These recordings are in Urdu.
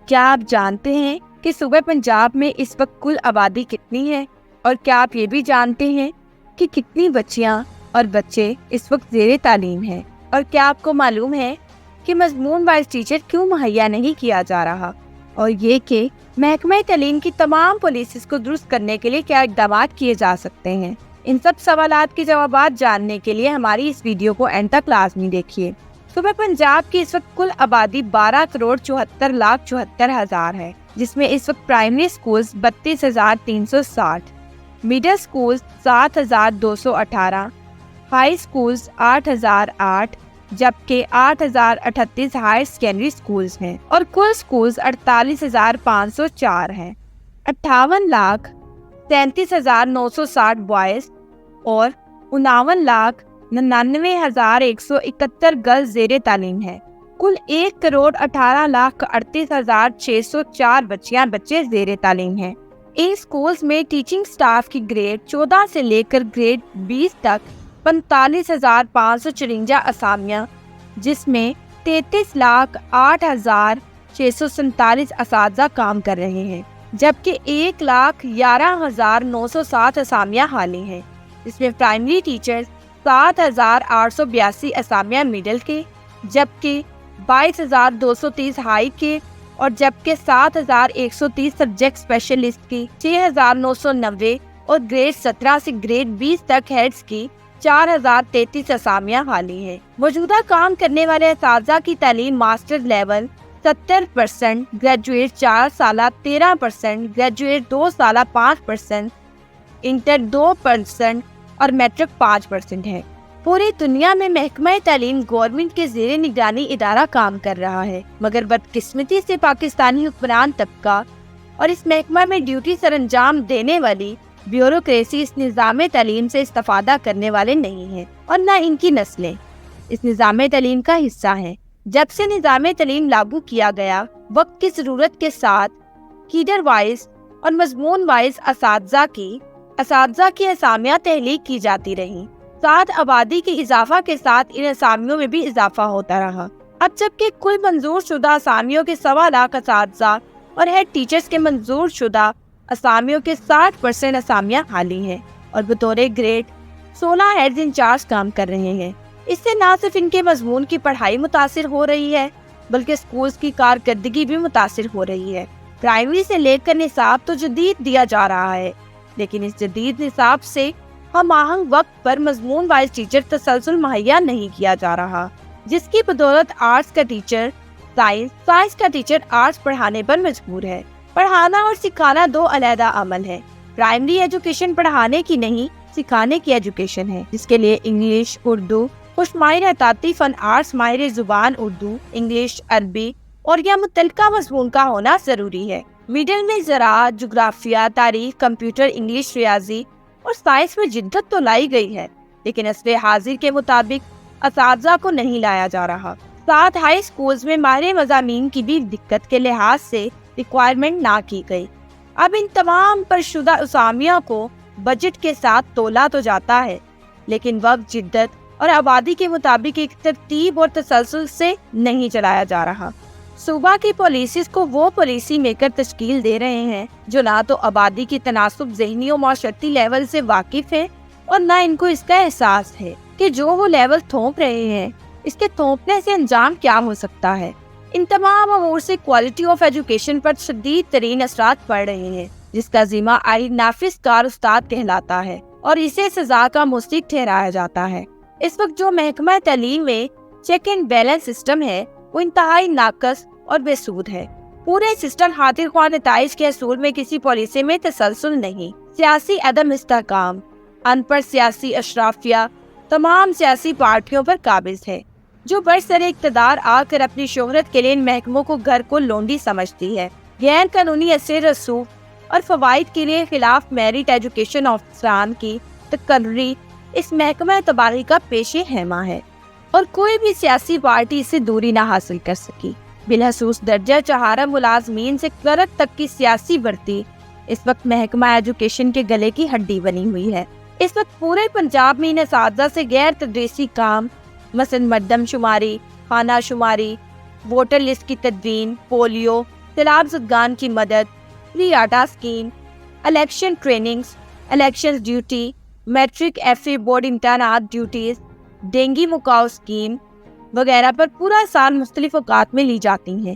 کیا آپ جانتے ہیں کہ صوبہ پنجاب میں اس وقت کل آبادی کتنی ہے؟ اور کیا آپ یہ بھی جانتے ہیں کہ کتنی بچیاں اور بچے اس وقت زیر تعلیم ہیں؟ اور کیا آپ کو معلوم ہے کہ مضمون وائز ٹیچر کیوں مہیا نہیں کیا جا رہا؟ اور یہ کہ محکمہ تعلیم کی تمام پالیسیز کو درست کرنے کے لیے کیا اقدامات کیے جا سکتے ہیں؟ ان سب سوالات کے جوابات جاننے کے لیے ہماری اس ویڈیو کو اینڈ تک لازمی دیکھیے۔ صوبہ پنجاب کی اس وقت کل آبادی 12,74,74,000 ہے، جس میں اس وقت primary schools 32,360، middle schools 7,218، high schools 8,008، جبکہ 8,038 ہائر سیکنڈری سکولز ہیں اور کل سکولز 48,504 ہیں۔ 58,37,960 بوائز اور 59,99,171 گرلز زیر تعلیم ہے۔ کل 1,18,38,604 بچیاں بچے زیر تعلیم ہیں۔ ان سکولز میں ٹیچنگ سٹاف کی گریڈ 14 سے لے کر گریڈ 20 تک 45,554 اسامیاں، جس میں 33,08,647 اساتذہ کام کر رہے ہیں، جبکہ 1,11,907 اسامیاں حالی ہیں، جس میں پرائمری ٹیچرز 7,882 اسامیاں میڈل کے، جبکہ 22,230 ہائی کے، اور جبکہ 7,130 سبجیکٹ اسپیشلسٹ کی، 6,990 اور گریڈ 17 سے گریڈ 20 تک ہیڈز کی 4,033 اسامیاں حالی ہیں۔ موجودہ کام کرنے والے اساتذہ کی تعلیم ماسٹر لیول 70%، گریجویٹ 4 سالہ 13%، گریجویٹ 2 سالہ 5%، انٹر 2% اور میٹرک 5% ہے۔ پوری دنیا میں محکمہ تعلیم گورنمنٹ کے زیر نگرانی ادارہ کام کر رہا ہے، مگر بدقسمتی سے پاکستانی حکمران طبقہ اور اس محکمہ میں ڈیوٹی سر انجام دینے والی بیوروکریسی اس نظام تعلیم سے استفادہ کرنے والے نہیں ہیں، اور نہ ان کی نسلیں اس نظام تعلیم کا حصہ ہیں۔ جب سے نظام تعلیم لاگو کیا گیا، وقت کی ضرورت کے ساتھ کیڈر وائز اور مضمون وائز اساتذہ کی اسامیاں تحلیق کی جاتی رہیں۔ ساتھ آبادی کے اضافہ کے ساتھ ان اسامیوں میں بھی اضافہ ہوتا رہا۔ اب جبکہ کل منظور شدہ اسامیوں کے 1.25 لاکھ اساتذہ اور ہیڈ ٹیچرز کے منظور شدہ اسامیوں کے 60% اسامیاں حالی ہیں، اور بطور گریڈ 16 ہیڈز انچارج کام کر رہے ہیں۔ اس سے نہ صرف ان کے مضمون کی پڑھائی متاثر ہو رہی ہے، بلکہ سکولز کی کارکردگی بھی متاثر ہو رہی ہے۔ پرائمری سے لے کر نصاب تو جدید دیا جا رہا ہے، لیکن اس جدید نصاب سے ہم آہنگ وقت پر مضمون وائز ٹیچر تسلسل مہیا نہیں کیا جا رہا، جس کی بدولت آرٹس کا ٹیچر سائنس کا ٹیچر آرٹس پڑھانے پر مجبور ہے۔ پڑھانا اور سکھانا دو علیحدہ عمل ہے۔ پرائمری ایجوکیشن پڑھانے کی نہیں، سکھانے کی ایجوکیشن ہے، جس کے لیے انگلش، اردو، خوش ماہر احتیاطی فن آرٹس ماہر زبان اردو، انگلش، عربی اور یا متعلقہ مضمون کا ہونا ضروری ہے۔ میڈل میں زراعت، جغرافیہ، تاریخ، کمپیوٹر، انگلش، ریاضی اور سائنس میں جدت تو لائی گئی ہے، لیکن عصر حاضر کے مطابق اساتذہ کو نہیں لایا جا رہا۔ ساتھ ہائی سکولز میں ماہر مضامین کی بھی دقت کے لحاظ سے ریکوائرمنٹ نہ کی گئی۔ اب ان تمام پر شدہ اسامیوں کو بجٹ کے ساتھ تولا تو جاتا ہے، لیکن وقت، جدت اور آبادی کے مطابق ایک ترتیب اور تسلسل سے نہیں چلایا جا رہا۔ صوبہ کی پالیسیز کو وہ پالیسی میکر تشکیل دے رہے ہیں جو نہ تو آبادی کی تناسب ذہنی و معاشرتی لیول سے واقف ہے، اور نہ ان کو اس کا احساس ہے کہ جو وہ لیول تھوپ رہے ہیں، اس کے تھوپنے سے انجام کیا ہو سکتا ہے۔ ان تمام امور سے کوالٹی آف ایجوکیشن پر شدید ترین اثرات پڑ رہے ہیں، جس کا ذمہ آئین نافذ کار استاد کہلاتا ہے اور اسے سزا کا مستحق ٹھہرایا جاتا ہے۔ اس وقت جو محکمہ تعلیم میں چیک اینڈ بیلنس سسٹم ہے، وہ انتہائی ناقص اور بے سود ہے۔ پورے سسٹم خاطر خواہ نتائج کے حصول میں کسی پالیسی میں تسلسل نہیں، سیاسی عدم استحکام، ان پڑھ سیاسی اشرافیہ تمام سیاسی پارٹیوں پر قابض ہے، جو برسر اقتدار آ کر اپنی شہرت کے لیے ان محکموں کو گھر کو لونڈی سمجھتی ہے۔ غیر قانونی اثر رسوخ اور فوائد کے لیے خلاف میرٹ ایجوکیشن افسران کی تقرری اس محکمہ تباہی کا پیش خیمہ ہے، اور کوئی بھی سیاسی پارٹی اس سے دوری نہ حاصل کر سکی۔ بالخصوص درجہ چہارہ ملازمین سے کلرک تک کی سیاسی بھرتی اس وقت محکمہ ایجوکیشن کے گلے کی ہڈی بنی ہوئی ہے۔ اس وقت پورے پنجاب میں ان اساتذہ سے غیر تدریسی کام، مثلا مردم شماری، خانہ شماری، ووٹر لسٹ کی تدوین، پولیو، سیلاب زدگان کی مدد، فری آٹا scheme, election trainings, election duty, matric FA board امتحانات ڈیوٹیز، ڈینگی مکاؤ اسکیم وغیرہ پر پورا سال مختلف اوقات میں لی جاتی ہیں،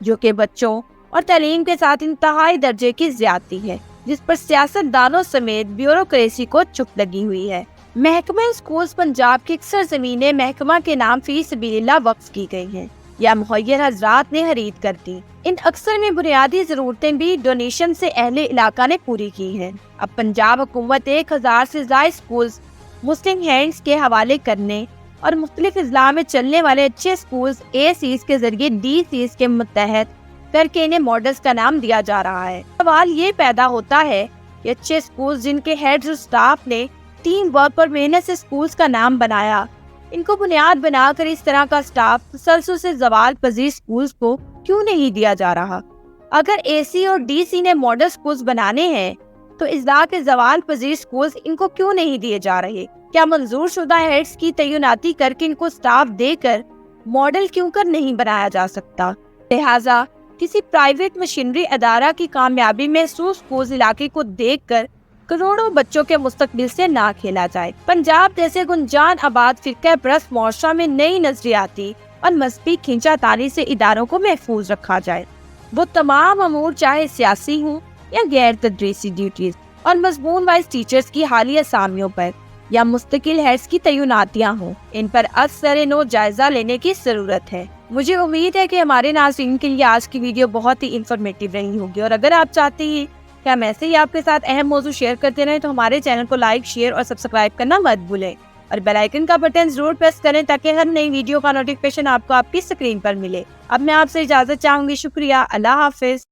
جو کہ بچوں اور تعلیم کے ساتھ انتہائی درجے کی زیادتی ہے، جس پر سیاست دانوں سمیت بیوروکریسی کو چپ لگی ہوئی ہے۔ محکمہ اسکولز پنجاب کی اکثر زمینیں محکمہ کے نام فی سبیل اللہ وقف کی گئی ہیں یا مخیر حضرات نے خرید کر دی۔ ان اکثر میں بنیادی ضرورتیں بھی ڈونیشن سے اہل علاقہ نے پوری کی ہیں۔ اب پنجاب حکومت 1000 سے زائد اسکولز مسلم ہینڈز کے حوالے کرنے اور مختلف اضلاع میں چلنے والے اچھے اسکولز ACs کے ذریعے DCs کے متحد کر کے انہیں ماڈلز کا نام دیا جا رہا ہے۔ سوال یہ پیدا ہوتا ہے کہ اچھے اسکولز جن کے ہیڈز اور سٹاف نے ٹیم ورک اور محنت سے اسکولز کا نام بنایا، ان کو بنیاد بنا کر اس طرح کا سٹاف تسلسل سے زوال پذیر اسکولز کو کیوں نہیں دیا جا رہا؟ اگر AC اور DC نے ماڈل اسکولز بنانے ہیں تو اضلاع کے زوال پذیر اسکولز ان کو کیوں نہیں دیے جا رہے؟ کیا منظور شدہ ہیڈز کی تعیناتی کر کے ان کو سٹاف دے کر ماڈل کیوں کر نہیں بنایا جا سکتا؟ لہٰذا کسی پرائیویٹ مشینری ادارہ کی کامیابی محسوس اسکولز علاقے کو دیکھ کر کروڑوں بچوں کے مستقبل سے نہ کھیلا جائے۔ پنجاب جیسے گنجان آباد فرقہ پرست معاشرہ میں نئی نظریاتی اور مذہبی کھینچا تانی سے اداروں کو محفوظ رکھا جائے۔ وہ تمام امور چاہے سیاسی ہوں یا غیر تدریسی ڈیوٹیز اور مضمون وائز ٹیچرز کی حالیہ اسامیوں پر یا مستقل ہیڈز کی تعیناتیاں ہوں، ان پر اثر نو جائزہ لینے کی ضرورت ہے۔ مجھے امید ہے کہ ہمارے ناظرین کے لیے آج کی ویڈیو بہت ہی انفارمیٹیو رہی ہوگی، اور اگر آپ چاہتے ہیں کہ ہم ایسے ہی آپ کے ساتھ اہم موضوع شیئر کرتے رہیں تو ہمارے چینل کو لائک، شیئر اور سبسکرائب کرنا مت بھولیں، اور بیل آئیکن کا بٹن ضرور پریس کریں تاکہ ہر نئی ویڈیو کا نوٹیفیکیشن آپ کو آپ کی اسکرین پر ملے۔ اب میں آپ سے اجازت چاہوں گی۔ شکریہ، اللہ حافظ۔